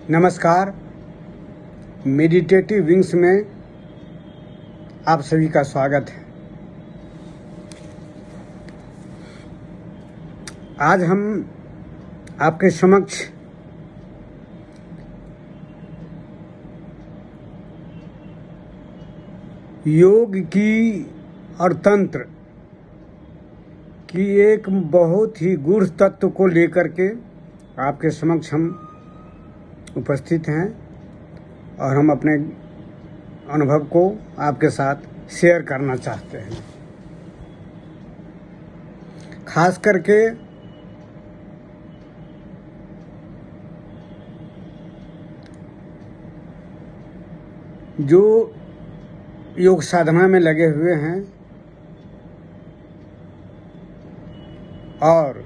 नमस्कार। Meditative wings में आप सभी का स्वागत है। आज हम आपके समक्ष योग की और तंत्र की एक बहुत ही गूढ़ तत्व को लेकर के आपके समक्ष हम उपस्थित हैं और हम अपने अनुभव को आपके साथ शेयर करना चाहते हैं। खास करके जो योग साधना में लगे हुए हैं और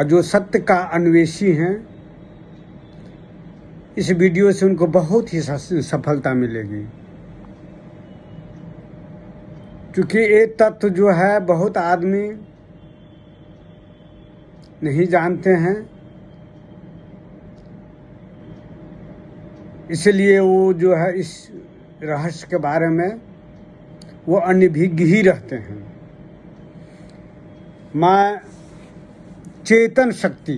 जो सत्य का अन्वेषी हैं, इस वीडियो से उनको बहुत ही सफलता मिलेगी। क्योंकि ये तत्व जो है बहुत आदमी नहीं जानते हैं, इसलिए वो जो है इस रहस्य के बारे में वो अनभिज्ञ ही रहते हैं। मैं चेतन शक्ति,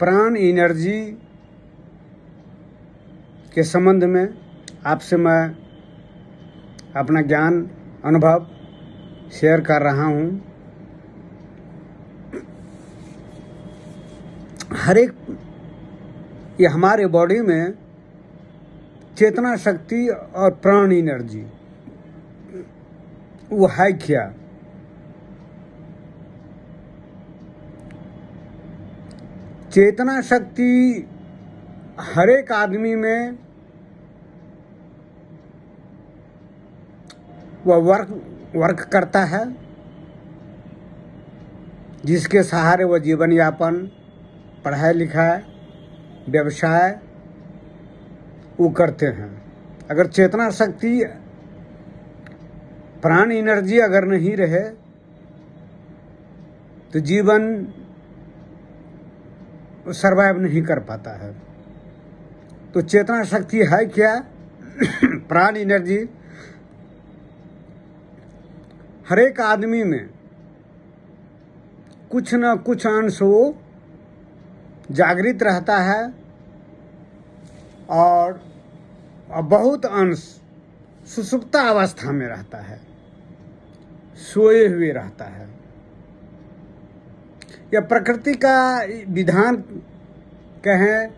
प्राण एनर्जी के संबंध में आपसे मैं अपना ज्ञान अनुभव शेयर कर रहा हूँ। हर एक ये हमारे बॉडी में चेतना शक्ति और प्राण एनर्जी वो है क्या? चेतना शक्ति हर एक आदमी में वह वर्क करता है, जिसके सहारे वह जीवन यापन, पढ़ाई लिखाई, व्यवसाय वो करते हैं। अगर चेतना शक्ति, प्राण एनर्जी अगर नहीं रहे तो जीवन सरवाइव नहीं कर पाता है। तो चेतना शक्ति है क्या? प्राण एनर्जी हर एक आदमी में कुछ न कुछ अंश वो जागृत रहता है और बहुत अंश सुषुप्त अवस्था में रहता है, सोए हुए रहता है। या प्रकृति का विधान कहें,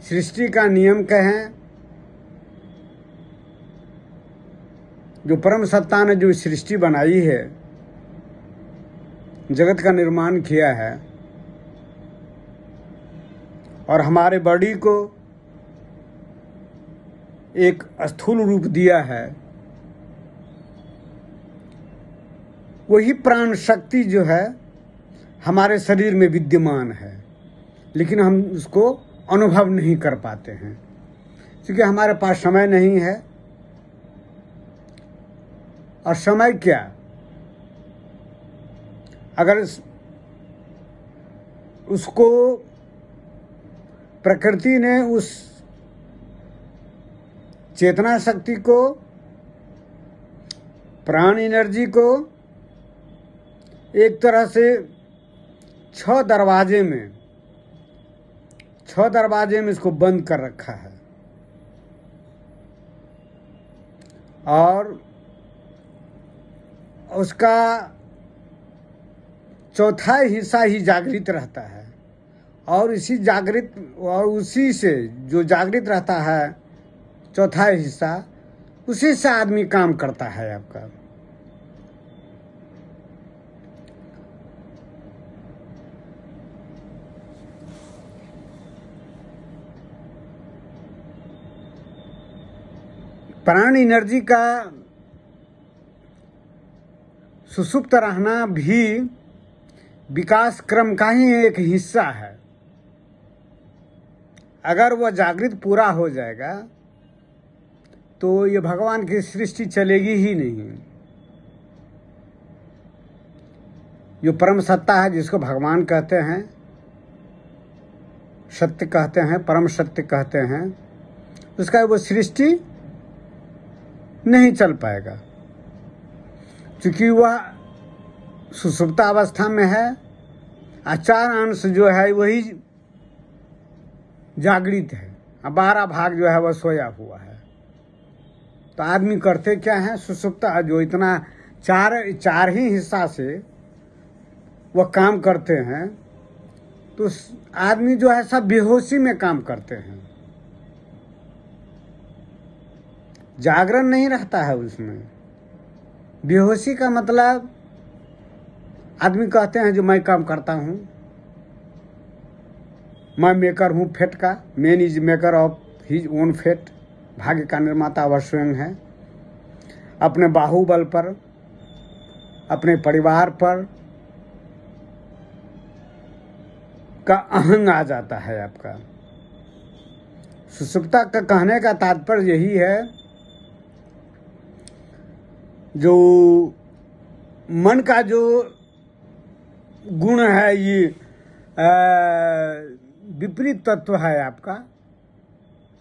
सृष्टि का नियम कहें, जो परम सत्ता ने जो सृष्टि बनाई है, जगत का निर्माण किया है और हमारे बॉडी को एक स्थूल रूप दिया है, वही प्राण शक्ति जो है हमारे शरीर में विद्यमान है, लेकिन हम उसको अनुभव नहीं कर पाते हैं क्योंकि हमारे पास समय नहीं है। और समय क्या, अगर उसको प्रकृति ने उस चेतना शक्ति को, प्राण एनर्जी को एक तरह से छह दरवाजे में इसको बंद कर रखा है और उसका चौथा हिस्सा ही जागृत रहता है और उसी से जो जागृत रहता है चौथा हिस्सा, उसी से आदमी काम करता है। आपका प्राण एनर्जी का सुषुप्त रहना भी विकास क्रम का ही एक हिस्सा है। अगर वह जागृत पूरा हो जाएगा तो ये भगवान की सृष्टि चलेगी ही नहीं। जो परम सत्ता है, जिसको भगवान कहते हैं, सत्य कहते हैं, परम सत्य कहते हैं, उसका वो सृष्टि नहीं चल पाएगा, क्योंकि वह सुषुप्त अवस्था में है। चार अंश जो है वही जागृत है, 12 भाग जो है वह सोया हुआ है। तो आदमी करते क्या है, सुषुप्त जो इतना चार ही हिस्सा से वह काम करते हैं, तो आदमी जो है सब बेहोशी में काम करते हैं, जागरण नहीं रहता है उसमें। बेहोशी का मतलब आदमी कहते हैं जो मैं काम करता हूँ, मैं मेकर हूँ फेट का, man is maker of his own fate, भाग्य का निर्माता वह स्वयं है। अपने बाहुबल पर, अपने परिवार पर का अहंग आ जाता है आपका। सुषुप्ता का कहने का तात्पर्य यही है, जो मन का जो गुण है, ये विपरीत तत्व है आपका,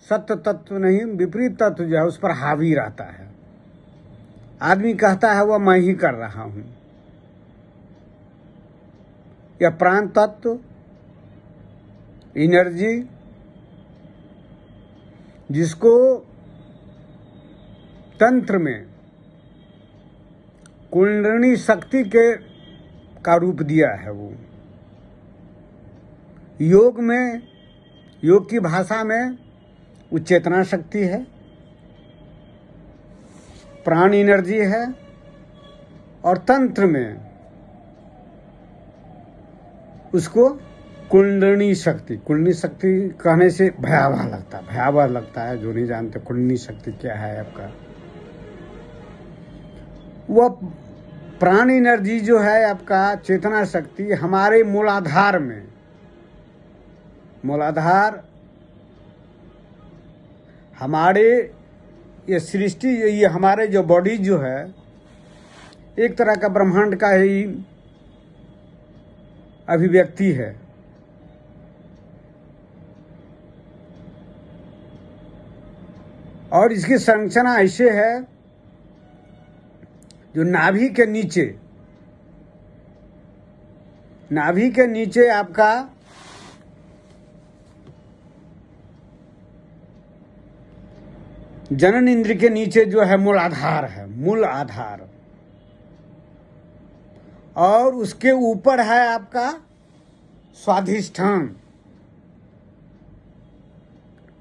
सत्य तत्व नहीं, विपरीत तत्व जो है उस पर हावी रहता है। आदमी कहता है वह मैं ही कर रहा हूं। यह प्राण तत्व, एनर्जी, जिसको तंत्र में कुंडलिनी शक्ति का रूप दिया है, वो योग में, योग की भाषा में वो चेतना शक्ति है, प्राण एनर्जी है, और तंत्र में उसको कुंडलिनी शक्ति। कुंडलिनी शक्ति कहने से भयावह लगता है, जो नहीं जानते कुंडलिनी शक्ति क्या है आपका। वह प्राण एनर्जी जो है आपका, चेतना शक्ति हमारे मूलाधार में, मूलाधार हमारे ये सृष्टि, ये हमारे जो बॉडी जो है एक तरह का ब्रह्मांड का ही अभिव्यक्ति है। और इसकी संरचना ऐसे है, जो नाभि के नीचे आपका जनन इंद्र के नीचे जो है मूल आधार, और उसके ऊपर है आपका स्वाधिष्ठान,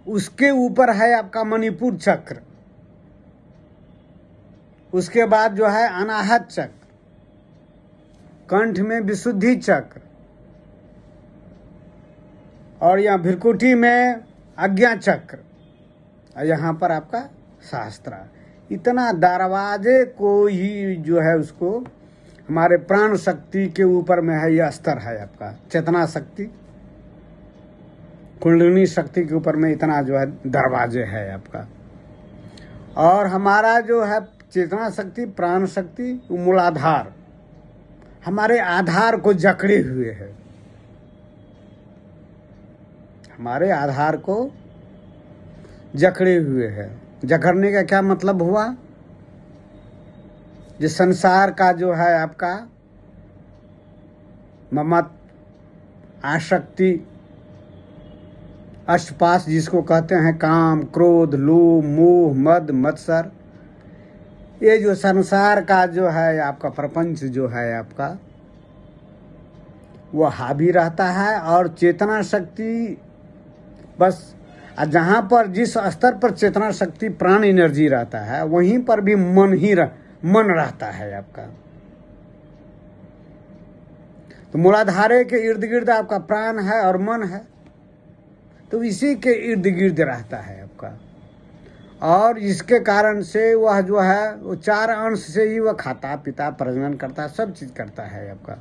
उसके ऊपर है आपका मणिपुर चक्र, उसके बाद जो है अनाहत चक्र, कंठ में विशुद्धि चक्र, और यहाँ भ्रिकुटी में आज्ञा चक्र, और यहाँ पर आपका शास्त्रा। इतना दरवाजे को ही जो है उसको हमारे प्राण शक्ति के ऊपर में है, यह स्तर है आपका चेतना शक्ति, कुंडलिनी शक्ति के ऊपर में इतना जो है दरवाजे है आपका। और हमारा जो है चेतना शक्ति, प्राण शक्ति, मूलाधार हमारे आधार को जकड़े हुए है, हमारे आधार को जकड़े हुए है। जकड़ने का क्या मतलब हुआ, जिस संसार का जो है आपका ममत, आसक्ति, अष्टपाश जिसको कहते हैं, काम, क्रोध, लोभ, मोह, मद, मत्सर, ये जो संसार का जो है आपका प्रपंच जो है आपका, वो हावी रहता है। और चेतना शक्ति बस जहाँ पर जिस स्तर पर चेतना शक्ति प्राण एनर्जी रहता है, वहीं पर भी मन रहता है आपका। तो मूलाधारे के इर्द गिर्द आपका प्राण है और मन है, तो इसी के इर्द गिर्द रहता है आपका। और इसके कारण से वह जो है वो 4 अंश से ही वह खाता पीता, प्रजनन करता, सब चीज करता है आपका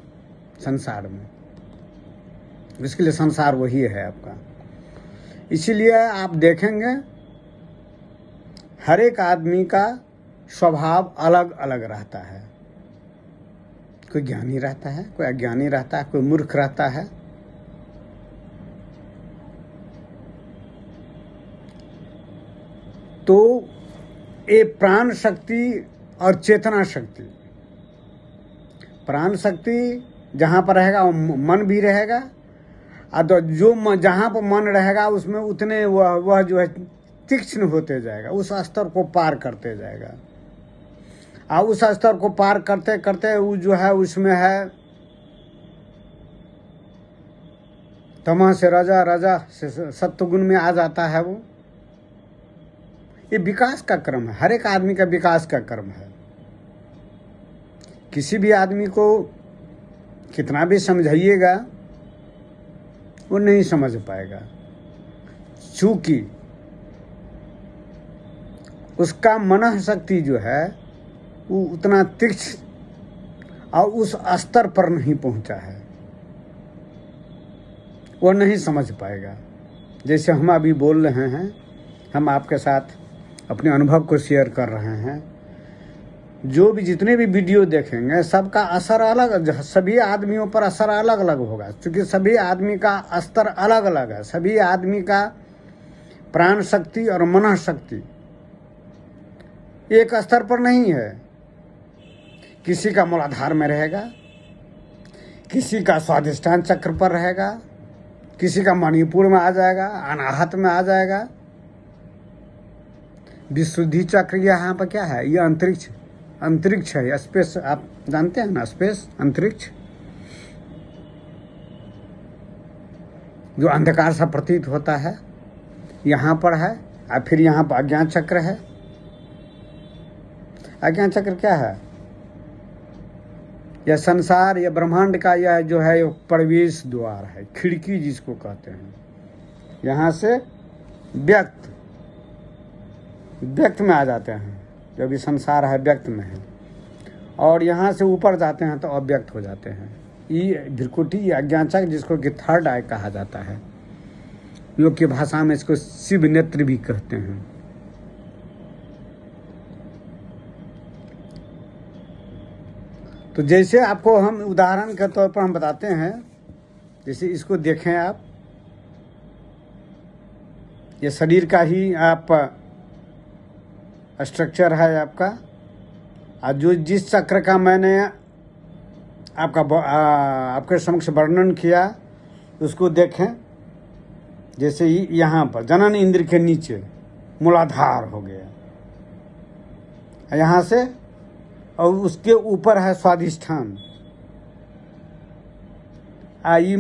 संसार में। इसके लिए संसार वही है आपका। इसीलिए आप देखेंगे हर एक आदमी का स्वभाव अलग अलग रहता है। कोई ज्ञानी रहता है, कोई अज्ञानी रहता है, कोई मूर्ख रहता है। तो ये प्राण शक्ति और चेतना शक्ति, प्राण शक्ति जहाँ पर रहेगा वो मन भी रहेगा, और तो जो जहाँ पर मन रहेगा उसमें उतने वह जो है तीक्ष्ण होते जाएगा, उस स्तर को पार करते जाएगा। और उस स्तर को पार करते करते वो जो है उसमें है तमह से राजा, राजा से सत्वगुण में आ जाता है। वो ये विकास का क्रम है, हर एक आदमी का विकास का क्रम है। किसी भी आदमी को कितना भी समझाइएगा वो नहीं समझ पाएगा, चूंकि उसका मन शक्ति जो है वो उतना तीक्ष्ण और उस स्तर पर नहीं पहुंचा है, वो नहीं समझ पाएगा। जैसे हम अभी बोल रहे हैं, हम आपके साथ अपने अनुभव को शेयर कर रहे हैं। जो भी जितने भी वीडियो देखेंगे सबका असर अलग, सभी आदमियों पर असर अलग अलग होगा, क्योंकि सभी आदमी का स्तर अलग अलग है। सभी आदमी का प्राण शक्ति और मन शक्ति एक स्तर पर नहीं है। किसी का मूलाधार में रहेगा, किसी का स्वादिष्ठान चक्र पर रहेगा, किसी का मणिपुर में आ जाएगा, अनाहत में आ जाएगा। विशुद्धि चक्र यहाँ पर क्या है? ये अंतरिक्ष, अंतरिक्ष है, स्पेस। आप जानते हैं ना, स्पेस, अंतरिक्ष, जो अंधकार सा प्रतीत होता है यहाँ पर है। और फिर यहाँ पर अज्ञान चक्र है। अज्ञान चक्र क्या है? यह संसार, यह ब्रह्मांड का यह जो है प्रवेश द्वार है, खिड़की जिसको कहते हैं। यहाँ से व्यक्त में आ जाते हैं, जो भी संसार है व्यक्त में है, और यहाँ से ऊपर जाते हैं तो अव्यक्त हो जाते हैं। ये भ्रिकुटी, ये अज्ञान चक्र, जिसको कि थर्ड आई कहा जाता है। योग की भाषा में इसको शिव नेत्र भी कहते हैं। तो जैसे आपको हम उदाहरण के तौर पर हम बताते हैं, जैसे इसको देखें आप, ये शरीर का ही आप स्ट्रक्चर है आपका। और जो जिस चक्र का मैंने आपके समक्ष वर्णन किया उसको देखें। जैसे यहाँ पर जनन इंद्र के नीचे मूलाधार हो गया, यहाँ से, और उसके ऊपर है स्वादिष्ठान। आई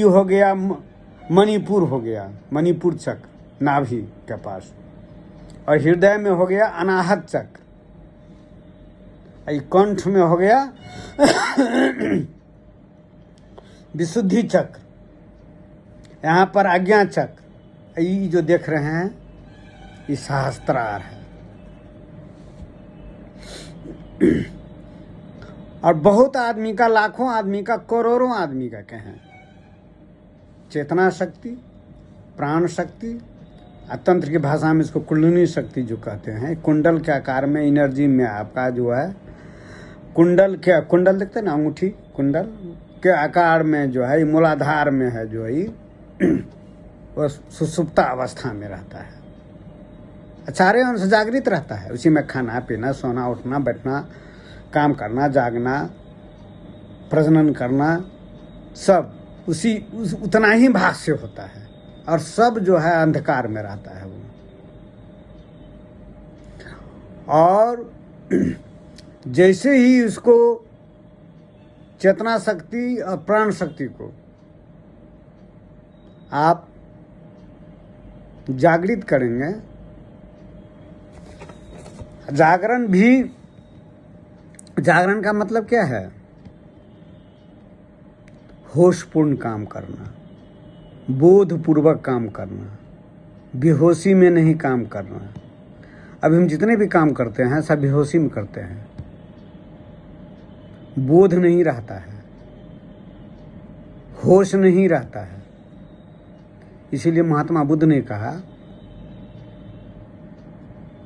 हो गया मणिपुर, हो गया मणिपुर चक्र नाभि के पास, और हृदय में हो गया अनाहत चक्र, कंठ में हो गया विशुद्धि चक्र, यहाँ पर आज्ञा चक्र। ये जो देख रहे हैं ये सहस्त्रार है। और बहुत आदमी का, लाखों आदमी का, करोड़ों आदमी का कहें, चेतना शक्ति, प्राण शक्ति, तंत्र की भाषा में इसको कुंडलिनी शक्ति जो कहते हैं। कुंडल के आकार में, एनर्जी में आपका जो है कुंडल के, कुंडल देखते हैं ना, अंगूठी, कुंडल के आकार में जो है मूलाधार में है, जो है वो सुसुप्ता अवस्था में रहता है। चारों अंश जागृत रहता है, उसी में खाना पीना, सोना, उठना, बैठना, काम करना, जागना, प्रजनन करना, सब उतना ही भाग से होता है। और सब जो है अंधकार में रहता है वो। और जैसे ही उसको चेतना शक्ति और प्राण शक्ति को आप जागृत करेंगे, जागरण भी, जागरण का मतलब क्या है? होशपूर्ण काम करना, बोधपूर्वक काम करना, बेहोशी में नहीं काम करना। अब हम जितने भी काम करते हैं सब बेहोशी में करते हैं, बोध नहीं रहता है, होश नहीं रहता है। इसीलिए महात्मा बुद्ध ने कहा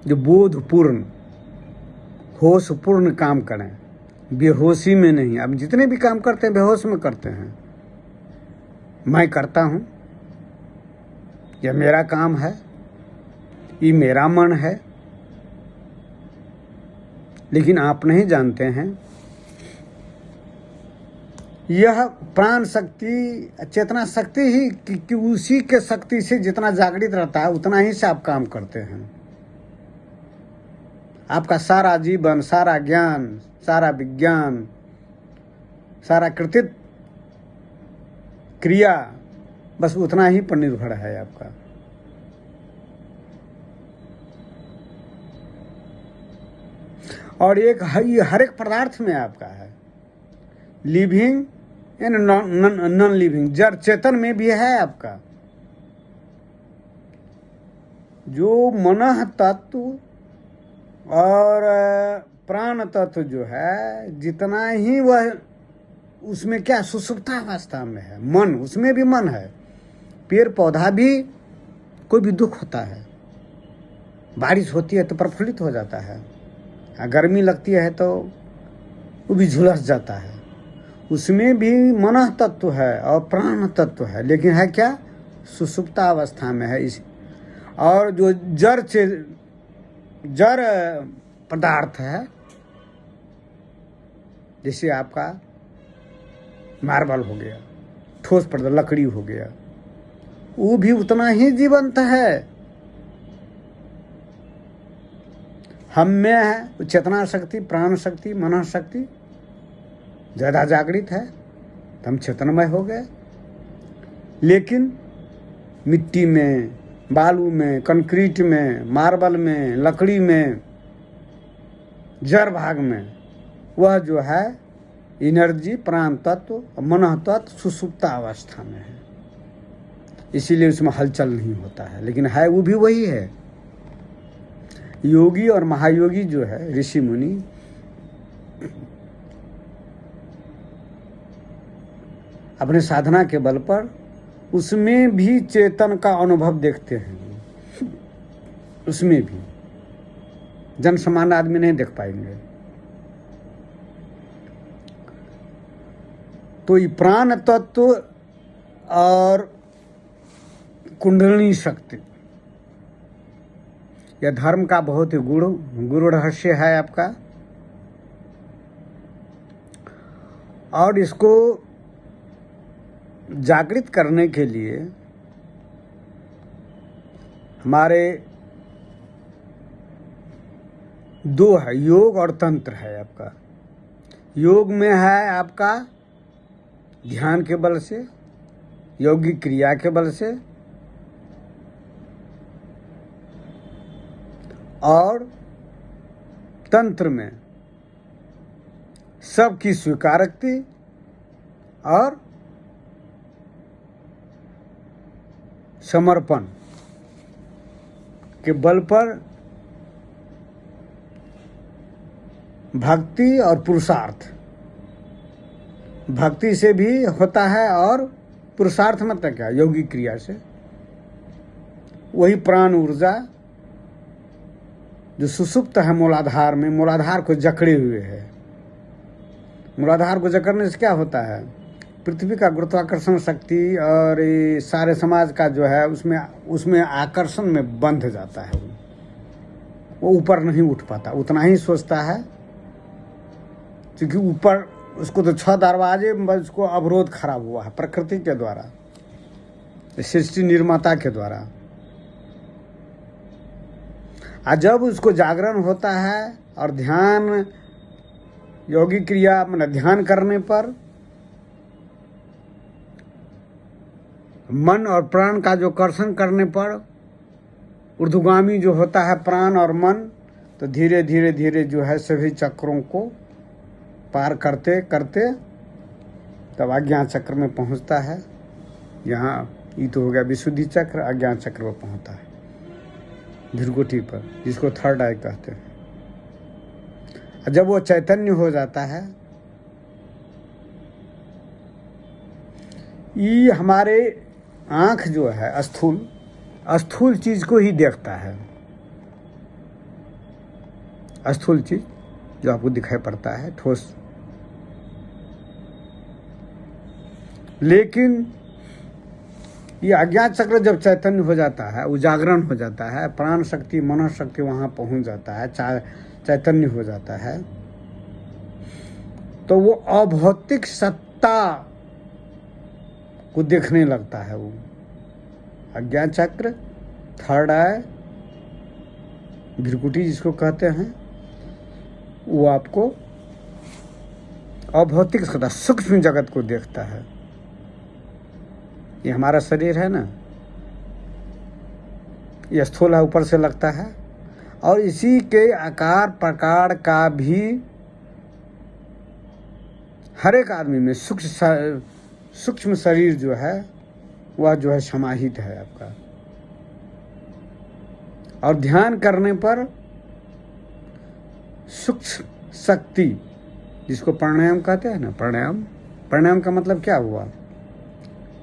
जो बोधपूर्ण, होशपूर्ण काम करें, बेहोशी में नहीं। अब जितने भी काम करते हैं बेहोश में करते हैं। मैं करता हूँ, यह मेरा काम है, ये मेरा मन है। लेकिन आप नहीं जानते हैं यह प्राण शक्ति, चेतना शक्ति ही कि उसी के शक्ति से जितना जागृत रहता है उतना ही से आप काम करते हैं। आपका सारा जीवन, सारा ज्ञान, सारा विज्ञान, सारा कृतित्व, क्रिया बस उतना ही पर निर्भर है आपका। और एक हर एक पदार्थ में आपका है, लिविंग एंड नॉन लिविंग। जड़ चेतन में भी है आपका। जो मन तत्व और प्राण तत्व जो है, जितना ही वह उसमें क्या सुषुप्ता अवस्था में है। मन, उसमें भी मन है। पेड़ पौधा भी, कोई भी दुख होता है, बारिश होती है तो प्रफुल्लित हो जाता है, गर्मी लगती है तो वो भी झुलस जाता है। उसमें भी मन तत्व है और प्राण तत्व है, लेकिन है क्या, सुषुप्ता अवस्था में है। इस और जो जड़ पदार्थ है, जैसे आपका मार्बल हो गया, ठोस पदार्थ लकड़ी हो गया, वो भी उतना ही जीवंत है। हम में है चेतना शक्ति, प्राण शक्ति, मन शक्ति ज़्यादा जागृत है तो हम चेतनमय हो गए। लेकिन मिट्टी में, बालू में, कंक्रीट में, मार्बल में, लकड़ी में, जड़ भाग में वह जो है एनर्जी, प्राण तत्व, मन तत्व सुषुप्ता अवस्था में है। इसीलिए उसमें हलचल नहीं होता है, लेकिन है वो भी वही है। योगी और महायोगी जो है, ऋषि मुनि, अपने साधना के बल पर उसमें भी चेतन का अनुभव देखते हैं। उसमें भी जन सामान्य आदमी नहीं देख पाएंगे। तो ये प्राण तत्व और कुंडलिनी शक्ति, यह धर्म का बहुत ही गुरु रहस्य है आपका। और इसको जागृत करने के लिए हमारे दो है, योग और तंत्र है आपका। योग में है आपका ध्यान के बल से, योगिक क्रिया के बल से, और तंत्र में सबकी स्वीकारक्ति और समर्पण के बल पर भक्ति और पुरुषार्थ। भक्ति से भी होता है और पुरुषार्थ मतलब क्या, योगिक क्रिया से। वही प्राण ऊर्जा जो सुषुप्त है मूलाधार में, मूलाधार को जकड़े हुए है। मूलाधार को जकड़ने से क्या होता है, पृथ्वी का गुरुत्वाकर्षण शक्ति और ये सारे समाज का जो है उसमें आकर्षण में बंध जाता है। वो ऊपर नहीं उठ पाता, उतना ही सोचता है, क्योंकि ऊपर उसको तो 6 दरवाजे में उसको अवरोध खराब हुआ है प्रकृति के द्वारा, सृष्टि निर्माता के द्वारा। और जब उसको जागरण होता है और ध्यान, योगिक क्रिया मतलब ध्यान करने पर मन और प्राण का जो कर्षण करने पर ऊर्ध्वगामी जो होता है प्राण और मन, तो धीरे धीरे धीरे जो है सभी चक्रों को पार करते करते तब अज्ञान चक्र में पहुंचता है। यहाँ ये तो हो गया विशुद्धि चक्र, अज्ञान चक्र में पहुंचता है धृगुटी पर, जिसको थर्ड आई कहते हैं। जब वो चैतन्य हो जाता है, ये हमारे आँख जो है स्थूल चीज को ही देखता है। स्थूल चीज जो आपको दिखाई पड़ता है, ठोस लेकिन ये अज्ञात चक्र जब चैतन्य हो जाता है, उजागरण हो जाता है, प्राण शक्ति मनोशक्ति वहाँ पहुँच जाता है, चैतन्य हो जाता है, तो वो अभौतिक सत्ता को देखने लगता है। वो अज्ञान चक्र, थर्ड आई, भ्रिकुटी जिसको कहते हैं, वो आपको अभौतिक सत्ता सूक्ष्म जगत को देखता है। ये हमारा शरीर है ना, ये स्थूल है, ऊपर से लगता है, और इसी के आकार प्रकार का भी हर एक आदमी में सूक्ष्म शरीर जो है वह जो है समाहित है आपका। और ध्यान करने पर सूक्ष्म शक्ति, जिसको प्राणायाम कहते हैं ना, प्राणायाम का मतलब क्या हुआ?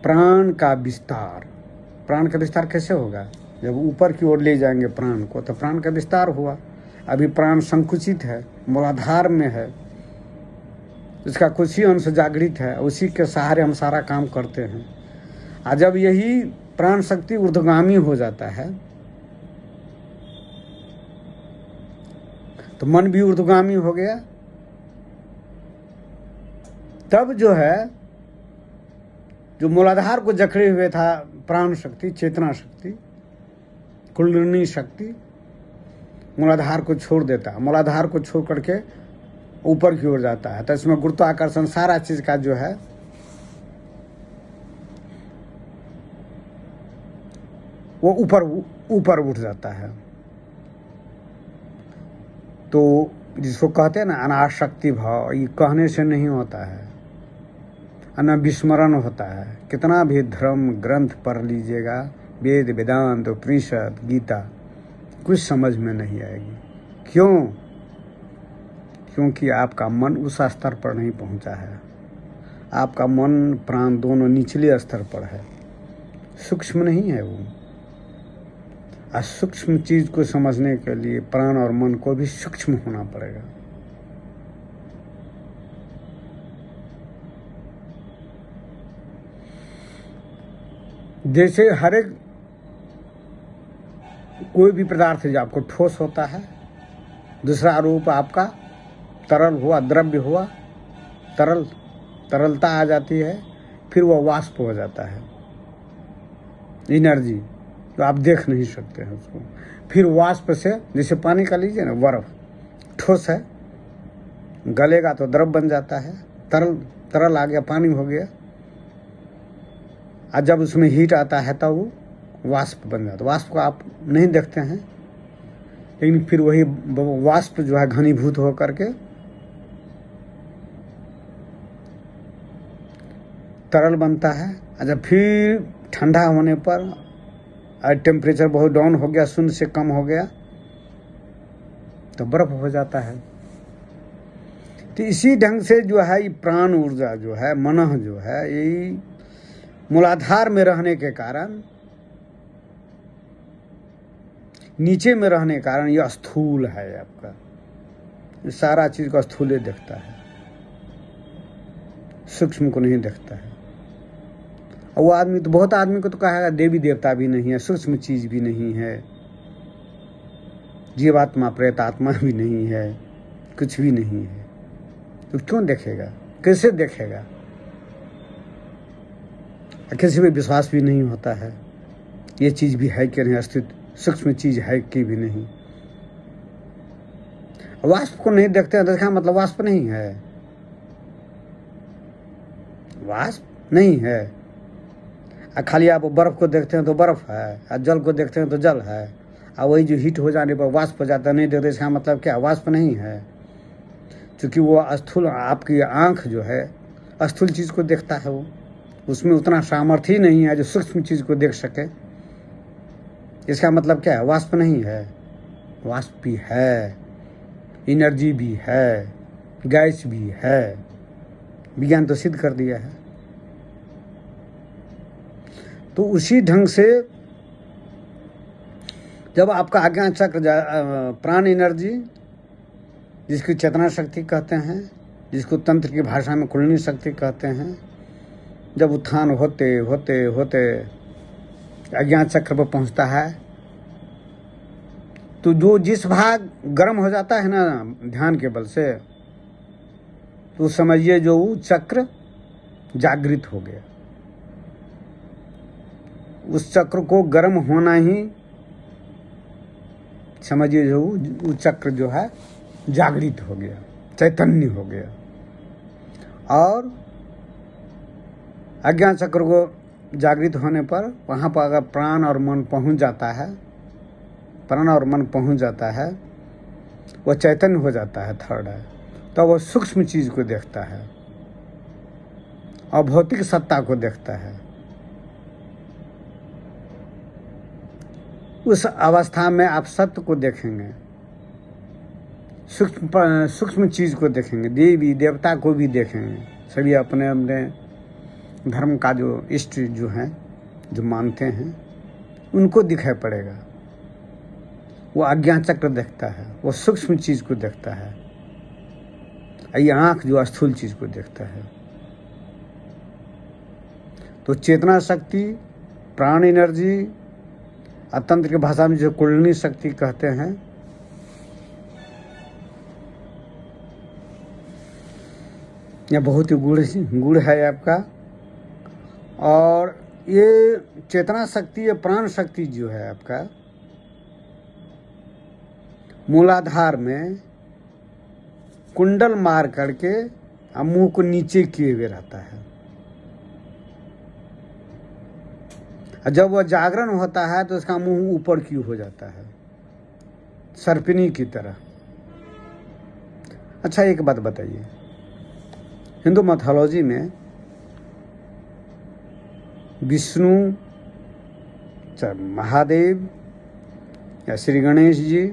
प्राण का विस्तार। प्राण का विस्तार कैसे होगा? जब ऊपर की ओर ले जाएंगे प्राण को तो प्राण का विस्तार हुआ। अभी प्राण संकुचित है, मूलाधार में है, इसका कुछ ही अंश जागृत है, उसी के सहारे हम सारा काम करते हैं। और जब यही प्राण शक्ति ऊर्ध्वगामी हो जाता है तो मन भी ऊर्ध्वगामी हो गया। तब जो है, जो मूलाधार को जकड़े हुए था प्राण शक्ति, चेतना शक्ति, कुंडलिनी शक्ति, मूलाधार को छोड़ देता है। मूलाधार को छोड़ करके ऊपर की ओर जाता है, तो इसमें गुरुत्वाकर्षण सारा चीज का जो है वो ऊपर उठ जाता है। तो जिसको कहते हैं ना अनाशक्ति भाव, ये कहने से नहीं होता है, अनविस्मरण होता है। कितना भी धर्म ग्रंथ पढ़ लीजिएगा, वेद वेदांत उपनिषद गीता, कुछ समझ में नहीं आएगी। क्यों? क्योंकि आपका मन उस स्तर पर नहीं पहुंचा है। आपका मन प्राण दोनों निचले स्तर पर है, सूक्ष्म नहीं है वो। और सूक्ष्म चीज को समझने के लिए प्राण और मन को भी सूक्ष्म होना पड़ेगा। जैसे हर एक कोई भी पदार्थ जो आपको ठोस होता है, दूसरा रूप आपका तरल हुआ, द्रव्य हुआ, तरलता आ जाती है, फिर वह वाष्प हो जाता है, एनर्जी तो आप देख नहीं सकते हैं उसको। फिर वाष्प से, जैसे पानी का लीजिए ना, बर्फ ठोस है, गलेगा तो द्रव बन जाता है, तरल आ गया, पानी हो गया। और जब उसमें हीट आता है तब वो वाष्प बन जाता है। वाष्प को आप नहीं देखते हैं, लेकिन फिर वही वाष्प जो है घनीभूत हो करके तरल बनता है। और जब फिर ठंडा होने पर और टेम्परेचर बहुत डाउन हो गया, शून्य से कम हो गया, तो बर्फ हो जाता है। तो इसी ढंग से जो है ये प्राण ऊर्जा जो है, मन जो है, यही मूलाधार में रहने के कारण, नीचे में रहने के कारण यह स्थूल है आपका। ये सारा चीज को स्थूल देखता है, सूक्ष्म को नहीं देखता है। और वो आदमी तो, बहुत आदमी को तो कहेगा देवी देवता भी नहीं है, सूक्ष्म चीज भी नहीं है, जीवात्मा प्रेतात्मा भी नहीं है, कुछ भी नहीं है। तो क्यों देखेगा? कैसे देखेगा? किसी में विश्वास भी नहीं होता है ये चीज भी है कि नहीं, अस्तित्व सूक्ष्म चीज है कि भी नहीं। वाष्प को नहीं देखते हैं तो इसका मतलब वाष्प नहीं है, वाष्प नहीं है। खाली आप बर्फ को देखते हैं तो बर्फ है, और जल को देखते हैं तो जल है, और वही जो हीट हो जाने पर वाष्प हो जाता है, नहीं देखते, इसका मतलब क्या? वाष्प नहीं है। क्योंकि वो स्थूल, आपकी आंख जो है स्थूल चीज को देखता है, वो उसमें उतना सामर्थ्य ही नहीं है जो सूक्ष्म चीज को देख सके। इसका मतलब क्या है? वाष्प नहीं है, वाष्प भी है, एनर्जी भी है, गैस भी है, विज्ञान तो सिद्ध कर दिया है। तो उसी ढंग से जब आपका अज्ञान चक्र, प्राण एनर्जी, जिसकी चेतना शक्ति कहते हैं, जिसको तंत्र की भाषा में कुंडलिनी शक्ति कहते हैं, जब उत्थान होते होते होते अज्ञान चक्र पर पहुंचता है तो जो जिस भाग गर्म हो जाता है ना ध्यान के बल से, तो समझिए जो वो चक्र जागृत हो गया। उस चक्र को गर्म होना ही समझिए जो वो चक्र जो है जागृत हो गया, चैतन्य हो गया। और अज्ञान चक्र को जागृत होने पर वहाँ पर अगर प्राण और मन पहुँच जाता है, प्राण और मन पहुँच जाता है, वह चैतन्य हो जाता है, थर्ड है, तो वह सूक्ष्म चीज को देखता है, अभौतिक सत्ता को देखता है। उस अवस्था में आप सत्य को देखेंगे, सूक्ष्म चीज को देखेंगे, देवी देवता को भी देखेंगे। सभी अपने अपने धर्म का जो इष्ट जो हैं, जो मानते हैं, उनको दिखाई पड़ेगा। वो अज्ञान चक्र देखता है, वो सूक्ष्म चीज को देखता है। ये आंख जो स्थूल चीज को देखता है। तो चेतना शक्ति, प्राण एनर्जी, तंत्र की भाषा में जो कुंडलिनी शक्ति कहते हैं, यह बहुत ही गुण है आपका। और ये चेतना शक्ति, ये प्राण शक्ति जो है आपका, मूलाधार में कुंडल मार करके मुंह को नीचे किए हुए रहता है। जब वह जागरण होता है तो उसका मुंह ऊपर की हो जाता है, सर्पिनी की तरह। अच्छा, एक बात बताइए, हिंदू मैथोलॉजी में विष्णु, चाहे महादेव या श्री गणेश जी,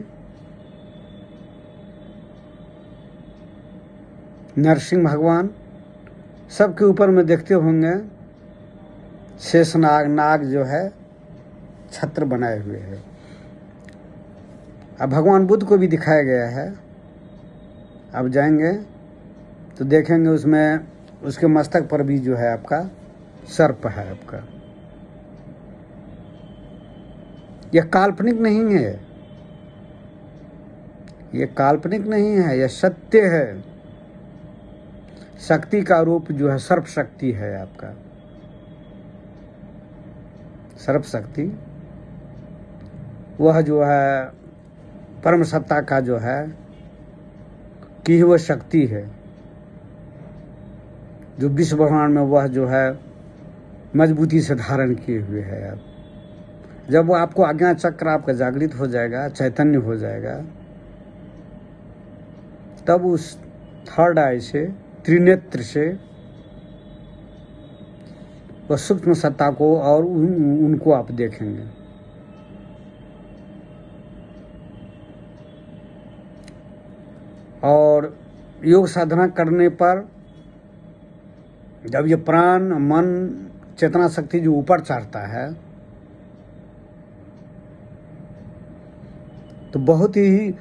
नरसिंह भगवान, सबके ऊपर में देखते होंगे शेषनाग, नाग जो है छत्र बनाए हुए है। अब भगवान बुद्ध को भी दिखाया गया है। अब जाएंगे तो देखेंगे उसमें उसके मस्तक पर भी जो है आपका सर्प है आपका। यह काल्पनिक नहीं है, यह काल्पनिक नहीं है, यह सत्य है। शक्ति का रूप जो है सर्प शक्ति है आपका। सर्प शक्ति वह जो है परम सत्ता का जो है कि वह शक्ति है जो विश्व ब्रह्मांड में वह जो है मजबूती से धारण किए हुए है। आप जब वो आपको अज्ञान चक्र आपका जागृत हो जाएगा, चैतन्य हो जाएगा, तब उस थर्ड आई से, त्रिनेत्र से वह सूक्ष्म सत्ता को और उनको आप देखेंगे। और योग साधना करने पर जब ये प्राण, मन, चेतना शक्ति जो ऊपर चढ़ता है तो बहुत ही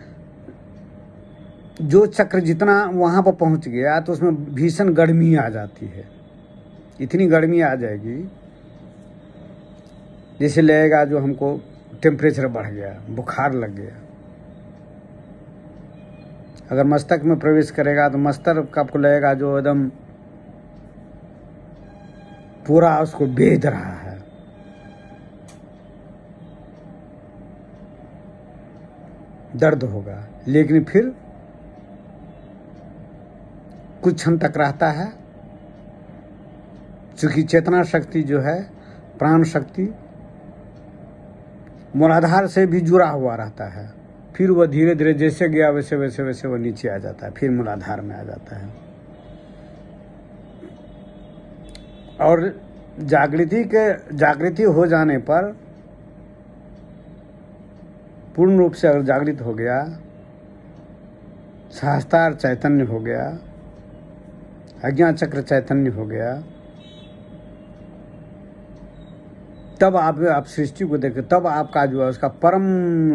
जो चक्र जितना वहां पर पहुंच गया तो उसमें भीषण गर्मी आ जाती है। इतनी गर्मी आ जाएगी जैसे लगेगा जो हमको टेम्परेचर बढ़ गया, बुखार लग गया। अगर मस्तक में प्रवेश करेगा तो मस्तक आपको लगेगा जो एकदम पूरा उसको बेध रहा है। दर्द होगा, लेकिन फिर कुछ क्षण तक रहता है, चूंकि चेतना शक्ति जो है, प्राण शक्ति मूलाधार से भी जुड़ा हुआ रहता है। फिर वह धीरे धीरे जैसे गया वैसे वैसे वैसे वह नीचे आ जाता है, फिर मूलाधार में आ जाता है। और जागृति हो जाने पर, पूर्ण रूप से अगर जागृत हो गया, सहस्त्रार चैतन्य हो गया, अज्ञान चक्र चैतन्य हो गया, तब आप सृष्टि को देखें। तब आपका जो है उसका परम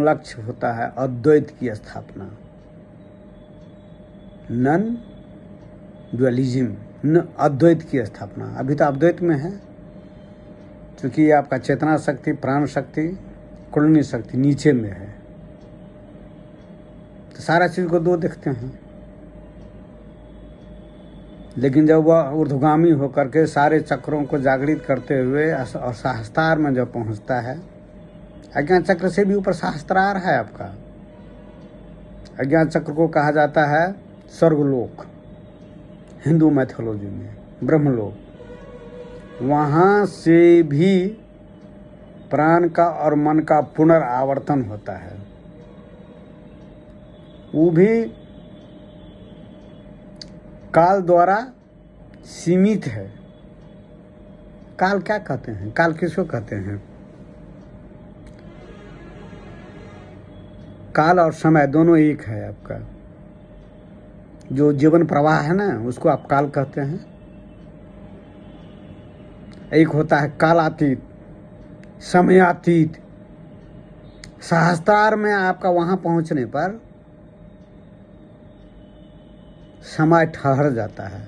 लक्ष्य होता है अद्वैत की स्थापना, नॉन ड्युअलिज्म, न अद्वैत की स्थापना। अभी तो अद्वैत में है, क्योंकि ये आपका चेतना शक्ति, प्राण शक्ति, कुंडलिनी शक्ति नीचे में है, तो सारा चीज़ को दो देखते हैं। लेकिन जब वह ऊर्ध्वगामी होकर के सारे चक्रों को जागृत करते हुए और सहस्त्रार में जब पहुंचता है, अज्ञान चक्र से भी ऊपर सहस्त्रार है आपका। अज्ञान चक्र को कहा जाता है स्वर्गलोक, हिंदू मैथोलॉजी में ब्रह्मलोक। वहाँ से भी प्राण का और मन का पुनरावर्तन होता है, वो भी काल द्वारा सीमित है। काल क्या कहते हैं? काल किसको कहते हैं? काल और समय दोनों एक है आपका। जो जीवन प्रवाह है ना, उसको आप काल कहते हैं। एक होता है कालातीत, समयातीत। सहस्त्रार में आपका वहां पहुंचने पर समय ठहर जाता है,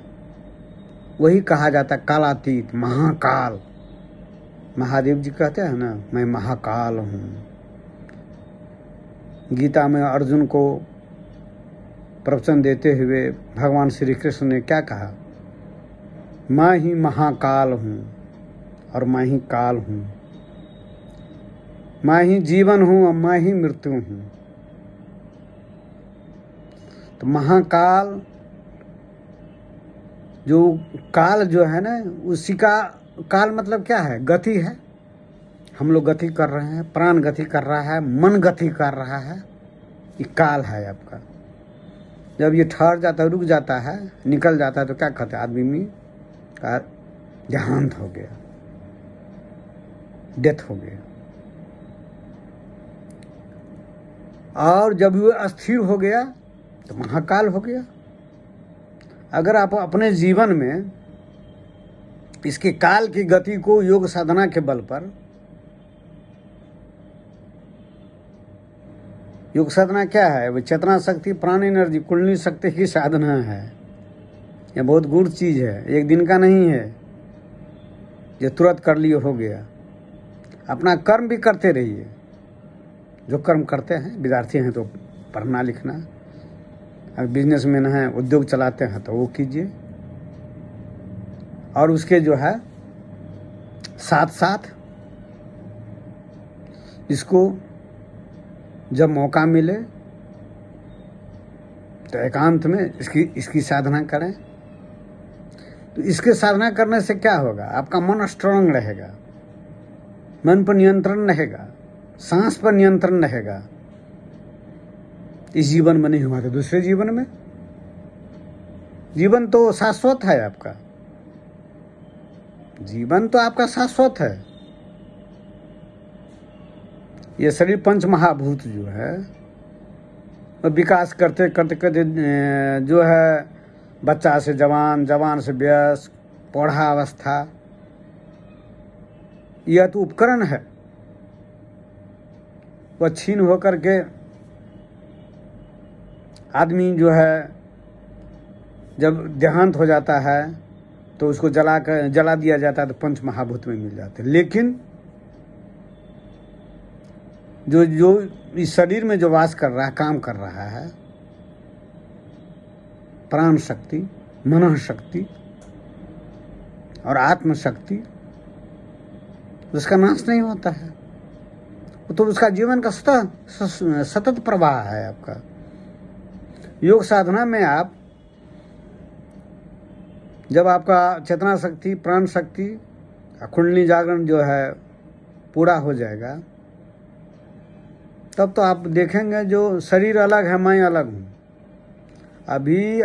वही कहा जाता है कालातीत, महाकाल। महादेव जी कहते हैं ना, मैं महाकाल हूँ। गीता में अर्जुन को प्रवचन देते हुए भगवान श्री कृष्ण ने क्या कहा? मैं ही महाकाल हूँ और मैं ही काल हूँ, मैं ही जीवन हूँ और मैं ही मृत्यु हूँ। तो महाकाल जो काल जो है ना, उसी का काल मतलब क्या है? गति है। हम लोग गति कर रहे हैं, प्राण गति कर रहा है, मन गति कर रहा है, ये काल है आपका। जब ये ठहर जाता है, रुक जाता है, निकल जाता है, तो क्या कहते हैं? आदमी का देहांत हो गया, डेथ हो गया। और जब वो अस्थिर हो गया तो महाकाल हो गया। अगर आप अपने जीवन में इसके काल की गति को योग साधना के बल पर, योग साधना क्या है? वो चेतना शक्ति, प्राण एनर्जी, कुंडलिनी शक्ति की साधना है। यह बहुत गूढ़ चीज है, एक दिन का नहीं है जो तुरंत कर लिए हो गया। अपना कर्म भी करते रहिए, जो कर्म करते हैं। विद्यार्थी हैं तो पढ़ना लिखना, अगर बिजनेसमैन हैं, उद्योग चलाते हैं तो वो कीजिए। और उसके जो है साथ साथ इसको जब मौका मिले तो एकांत में इसकी साधना करें। तो इसके साधना करने से क्या होगा? आपका मन स्ट्रांग रहेगा, मन पर नियंत्रण रहेगा, सांस पर नियंत्रण रहेगा। इस जीवन में नहीं हुआ तो दूसरे जीवन में। जीवन तो शाश्वत है आपका, जीवन तो आपका शाश्वत है। ये शरीर पंच महाभूत जो है, वो विकास करते करते करते जो है बच्चा से जवान, जवान से वयस्क, पौढ़ावस्था, यह तो उपकरण है। वह छीन होकर के आदमी जो है जब देहांत हो जाता है तो उसको जला दिया जाता है, तो पंच महाभूत में मिल जाते हैं। लेकिन जो इस शरीर में जो वास कर रहा है, काम कर रहा है, प्राण शक्ति, मन शक्ति और आत्म शक्ति, उसका नाश नहीं होता है। तो उसका जीवन का सतत प्रवाह है आपका। योग साधना में आप जब आपका चेतना शक्ति, प्राण शक्ति, कुंडलिनी जागरण जो है पूरा हो जाएगा, तब तो आप देखेंगे जो शरीर अलग है, मैं अलग हूँ। अभी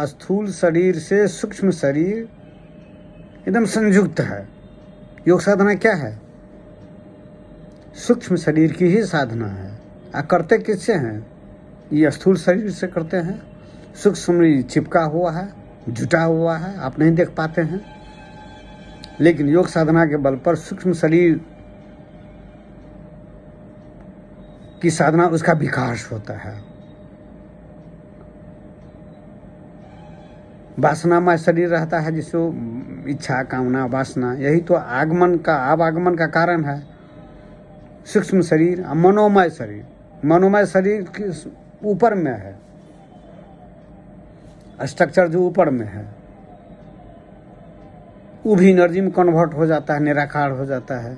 स्थूल शरीर से सूक्ष्म शरीर एकदम संयुक्त है। योग साधना क्या है? सूक्ष्म शरीर की ही साधना है। आप करते किससे हैं? ये स्थूल शरीर से करते हैं। सूक्ष्म शरीर चिपका हुआ है, जुटा हुआ है, आप नहीं देख पाते हैं। लेकिन योग साधना के बल पर सूक्ष्म शरीर की साधना, उसका विकास होता है। वासनामय शरीर रहता है, जिसको इच्छा, कामना, वासना, यही तो आगमन का, आवागमन का कारण है। सूक्ष्म शरीर, मनोमय शरीर, मनोमय शरीर के ऊपर में है, स्ट्रक्चर जो ऊपर में है वो भी एनर्जी में कन्वर्ट हो जाता है, निराकार हो जाता है।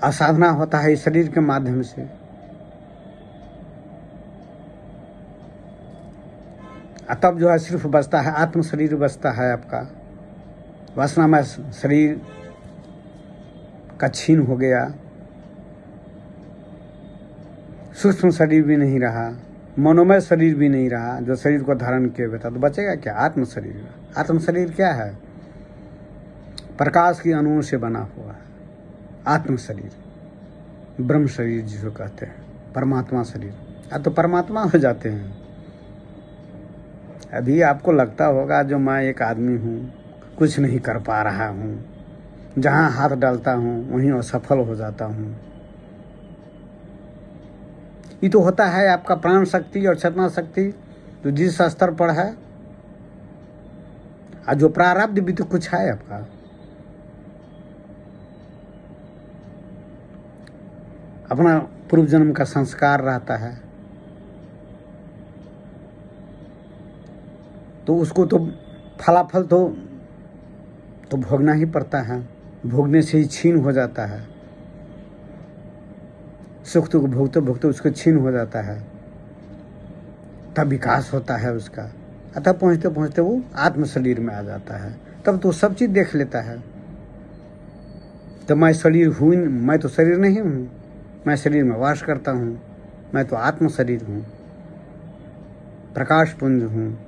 असाधना होता है इस शरीर के माध्यम से। तब जो है सिर्फ बचता है आत्म शरीर, बचता है आपका। वासनामय शरीर का छीन हो गया, सूक्ष्म शरीर भी नहीं रहा, मनोमय शरीर भी नहीं रहा जो शरीर को धारण किए हुए था। तो बचेगा क्या? आत्म शरीर। आत्म शरीर क्या है? प्रकाश की अणुओं से बना हुआ है आत्म शरीर, ब्रह्म शरीर जिसको कहते हैं, परमात्मा शरीर। अब तो परमात्मा हो जाते हैं। अभी आपको लगता होगा जो मैं एक आदमी हूँ, कुछ नहीं कर पा रहा हूँ, जहाँ हाथ डालता हूँ वहीं असफल हो जाता हूँ। ये तो होता है आपका प्राण शक्ति और चेतना शक्ति जो जिस स्तर पर है, और जो प्रारब्ध भी तो कुछ है आपका। अपना पूर्व जन्म का संस्कार रहता है, तो उसको तो फलाफल तो भोगना ही पड़ता है। भोगने से ही छीन हो जाता है। सुख तो भोगते भोगते उसको छीन हो जाता है, तब विकास होता है उसका। अतः पहुँचते पहुँचते वो आत्म शरीर में आ जाता है। तब तो सब चीज़ देख लेता है। तो मैं शरीर हूँ, मैं तो शरीर नहीं हूँ, मैं शरीर में वास करता हूँ, मैं तो आत्म शरीर हूँ, प्रकाश पुंज हूँ।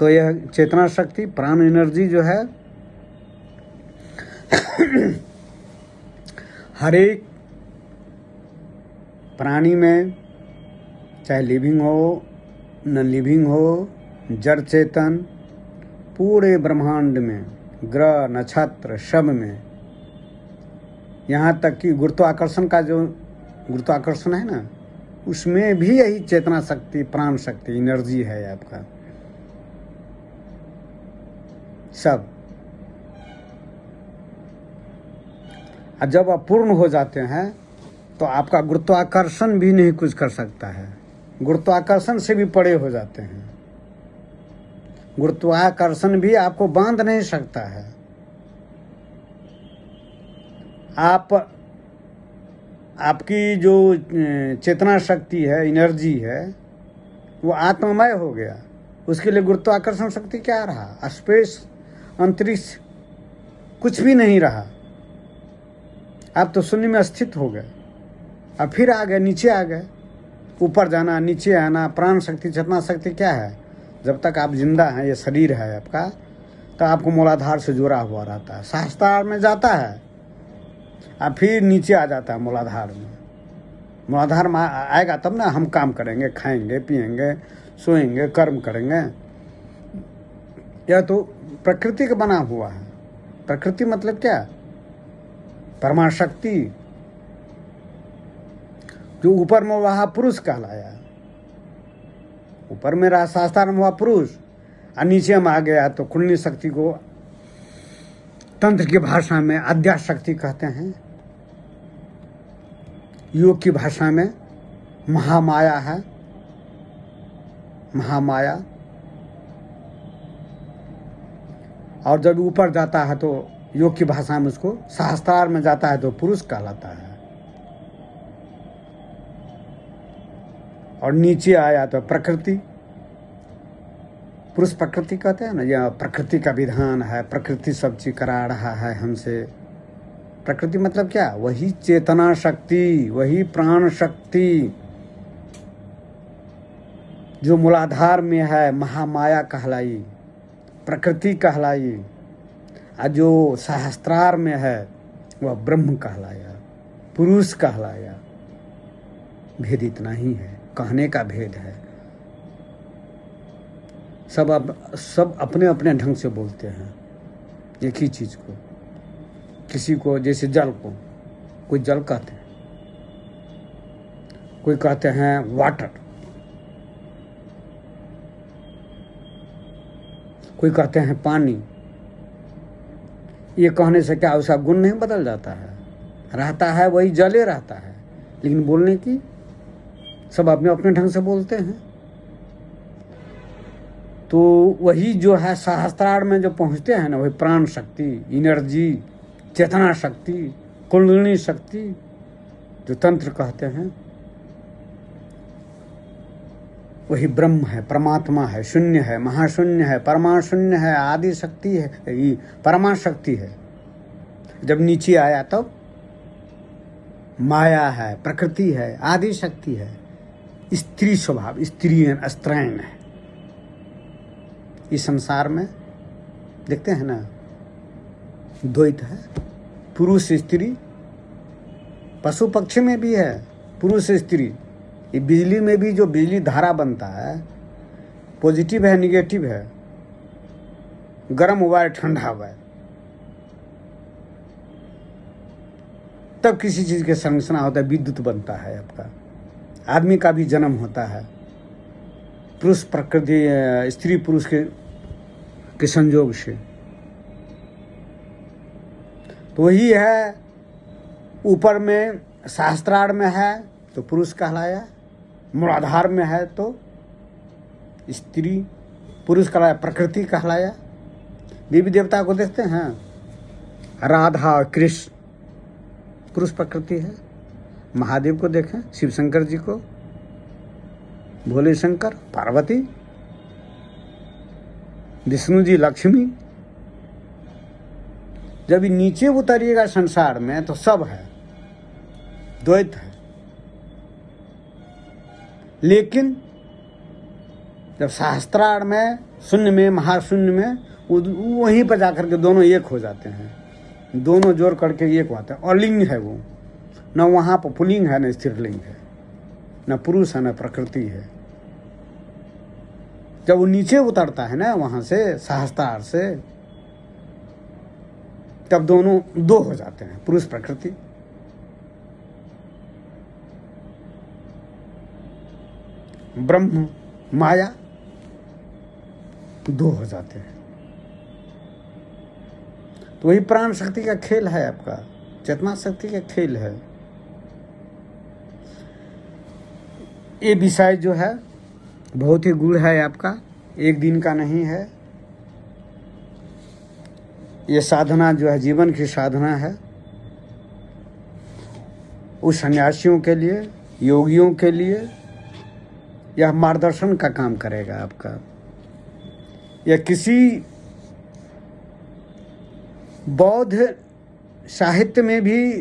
तो यह चेतना शक्ति, प्राण एनर्जी जो है हर एक प्राणी में, चाहे लिविंग हो न लिविंग हो, जड़ चेतन, पूरे ब्रह्मांड में, ग्रह नक्षत्र सब में, यहाँ तक कि गुरुत्वाकर्षण का जो गुरुत्वाकर्षण है ना, उसमें भी यही चेतना शक्ति, प्राण शक्ति, एनर्जी है आपका सब। और जब आप पूर्ण हो जाते हैं तो आपका गुरुत्वाकर्षण भी नहीं कुछ कर सकता है। गुरुत्वाकर्षण से भी परे हो जाते हैं। गुरुत्वाकर्षण भी आपको बांध नहीं सकता है। आपकी जो चेतना शक्ति है, एनर्जी है, वो आत्ममय हो गया। उसके लिए गुरुत्वाकर्षण शक्ति क्या रहा? स्पेस, अंतरिक्ष कुछ भी नहीं रहा। आप तो शून्य में स्थित हो गए। अब फिर आ गए, नीचे आ गए। ऊपर जाना, नीचे आना, प्राण शक्ति, चेतना शक्ति क्या है? जब तक आप जिंदा हैं, ये शरीर है आपका, तो आपको मूलाधार से जुड़ा हुआ रहता है। सहस्त्रार में जाता है, अब फिर नीचे आ जाता है मूलाधार में। मूलाधार में आएगा तब ना हम काम करेंगे, खाएंगे, पिएंगे, सोएंगे, कर्म करेंगे। यह तो प्रकृति का बना हुआ है। प्रकृति मतलब क्या? परमाणु शक्ति। जो ऊपर में वहा पुरुष कहलाया, ऊपर में रहा शास्त्र में हुआ पुरुष, और नीचे में आ गया तो कुंडली शक्ति को तंत्र की भाषा में आद्या शक्ति कहते हैं, योग की भाषा में महामाया है, महामाया। और जब ऊपर जाता है तो योग की भाषा में उसको सहस्त्रार में जाता है तो पुरुष कहलाता है, और नीचे आया तो प्रकृति। पुरुष प्रकृति कहते हैं ना, यह प्रकृति का विधान है, प्रकृति सब चीज करा रहा है हमसे। प्रकृति मतलब क्या? वही चेतना शक्ति, वही प्राण शक्ति जो मूलाधार में है, महामाया कहलाई, प्रकृति कहलाई, और जो सहस्त्रार में है वह ब्रह्म कहलाया, पुरुष कहलाया। भेद इतना ही है, कहने का भेद है। सब अपने अपने ढंग से बोलते हैं एक ही चीज को। किसी को जैसे जल को कोई जल कहते हैं, कोई कहते हैं वाटर, कोई कहते हैं पानी। ये कहने से क्या उसका गुण नहीं बदल जाता है? रहता है वही जले रहता है, लेकिन बोलने की सब अपने अपने ढंग से बोलते हैं। तो वही जो है सहस्त्रार में जो पहुंचते हैं ना, वही प्राण शक्ति, एनर्जी, चेतना शक्ति, कुंडलिनी शक्ति जो तंत्र कहते हैं, वही ब्रह्म है, परमात्मा है, शून्य है, महाशून्य है, परमाशून्य है, आदि शक्ति है, ये परमा शक्ति है। जब नीचे आया तब माया है, प्रकृति है, आदि शक्ति है, स्त्री स्वभाव, स्त्रीयन स्त्रैन है। इस संसार में देखते हैं ना, द्वैत है, पुरुष स्त्री। पशु पक्षी में भी है पुरुष स्त्री। ये बिजली में भी जो बिजली धारा बनता है, पॉजिटिव है, निगेटिव है, गर्म हुआ है, ठंडा हुआ है, तब किसी चीज के संरचना होता है, विद्युत बनता है आपका। आदमी का भी जन्म होता है पुरुष प्रकृति, स्त्री पुरुष के संयोग से। तो वही है, ऊपर में सहस्त्रार में है तो पुरुष कहलाया, मूलाधार में है तो स्त्री, पुरुष कहलाया, प्रकृति कहलाया। देवी देवता को देखते हैं, राधा और कृष्ण पुरुष प्रकृति है। महादेव को देखें, शिव शंकर जी को, भोले शंकर, पार्वती, विष्णु जी, लक्ष्मी। जब नीचे उतरिएगा संसार में तो सब है, द्वैत है। लेकिन जब सहस्त्रार में, शून्य में, महाशून्य में, वहीं पर जाकर के दोनों एक हो जाते हैं, दोनों जोड़ करके एक होते हैं। और लिंग है वो, न वहाँ पर पुल्लिंग है न स्त्रीलिंग है, न पुरुष है न प्रकृति है। जब वो नीचे उतरता है ना वहां से, सहस्त्रार से, तब दोनों दो हो जाते हैं, पुरुष प्रकृति। ब्रह्म माया दो हो जाते हैं। तो वही प्राण शक्ति का खेल है आपका, चेतना शक्ति का खेल है। ये विषय जो है बहुत ही गूढ़ है आपका, एक दिन का नहीं है। ये साधना जो है जीवन की साधना है। उस सन्यासियों के लिए, योगियों के लिए यह मार्गदर्शन का काम करेगा आपका। यह किसी बौद्ध साहित्य में भी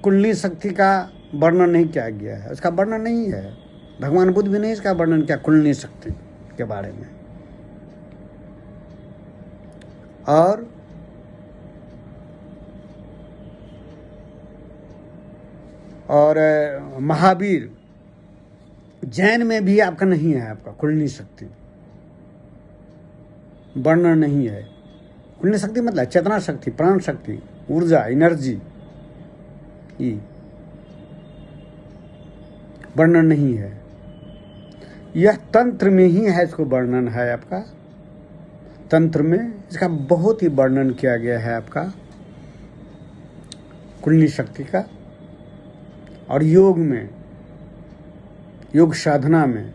कुंडली शक्ति का वर्णन नहीं किया गया है, उसका वर्णन नहीं है। भगवान बुद्ध भी नहीं इसका वर्णन किया कुंडली शक्ति के बारे में। और महावीर, जैन में भी आपका नहीं है, आपका कुंडली शक्ति वर्णन नहीं है। कुंडली शक्ति मतलब चेतना शक्ति, प्राण शक्ति, ऊर्जा, एनर्जी, ये वर्णन नहीं है। यह तंत्र में ही है, इसको वर्णन है आपका। तंत्र में इसका बहुत ही वर्णन किया गया है आपका कुंडली शक्ति का। और योग में, योग साधना में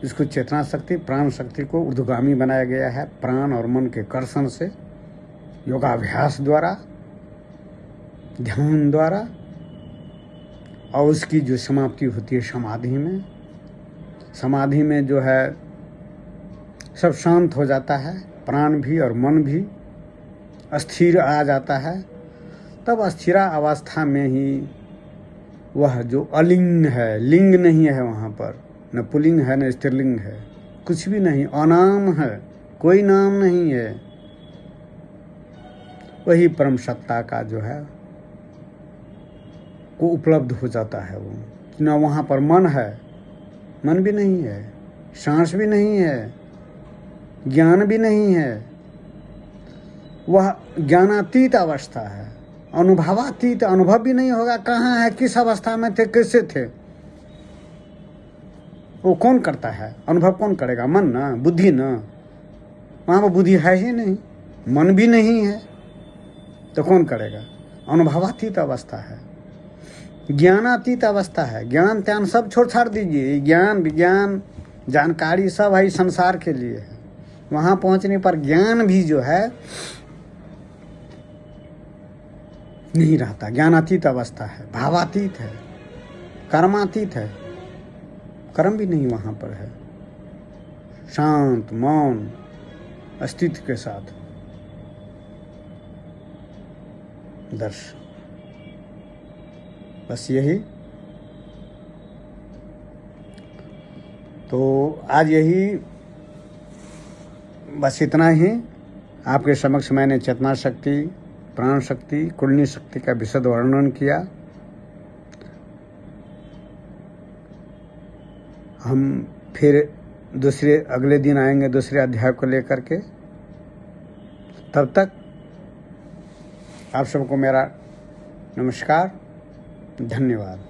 इसको चेतना शक्ति, प्राण शक्ति को ऊर्ध्वगामी बनाया गया है। प्राण और मन के कर्षण से, योगाभ्यास द्वारा, ध्यान द्वारा, और उसकी जो समाप्ति होती है समाधि में। समाधि में जो है सब शांत हो जाता है, प्राण भी और मन भी अस्थिर आ जाता है। तब अस्थिरा अवस्था में ही वह जो अलिंग है, लिंग नहीं है वहाँ पर, न पुल्लिंग है न स्त्रीलिंग है, कुछ भी नहीं, अनाम है, कोई नाम नहीं है। वही परम सत्ता का जो है को उपलब्ध हो जाता है। वो न वहाँ पर मन है, मन भी नहीं है, सांस भी नहीं है, ज्ञान भी नहीं है। वह ज्ञानातीत अवस्था है, अनुभवातीत, अनुभव भी नहीं होगा कहाँ है, किस अवस्था में थे, कैसे थे, वो कौन करता है? अनुभव कौन करेगा? मन ना, बुद्धि ना। वहाँ पर बुद्धि है ही नहीं, मन भी नहीं है, तो कौन करेगा? अनुभवातीत अवस्था है, ज्ञानातीत अवस्था है। ज्ञान त्यान सब छोड़ छाड़ दीजिए। ज्ञान विज्ञान जानकारी सब है संसार के लिए है। वहाँ पहुँचने पर ज्ञान भी जो है नहीं रहता। ज्ञानातीत अवस्था है, भावातीत है, कर्मातीत है। कर्म भी नहीं वहाँ पर है, शांत मौन अस्तित्व के साथ दर्शन। बस यही। तो आज यही, बस इतना ही आपके समक्ष मैंने चेतना शक्ति, प्राण शक्ति, कुंडली शक्ति का विशद वर्णन किया। हम फिर दूसरे अगले दिन आएंगे दूसरे अध्याय को लेकर के। तब तक आप सबको मेरा नमस्कार, धन्यवाद।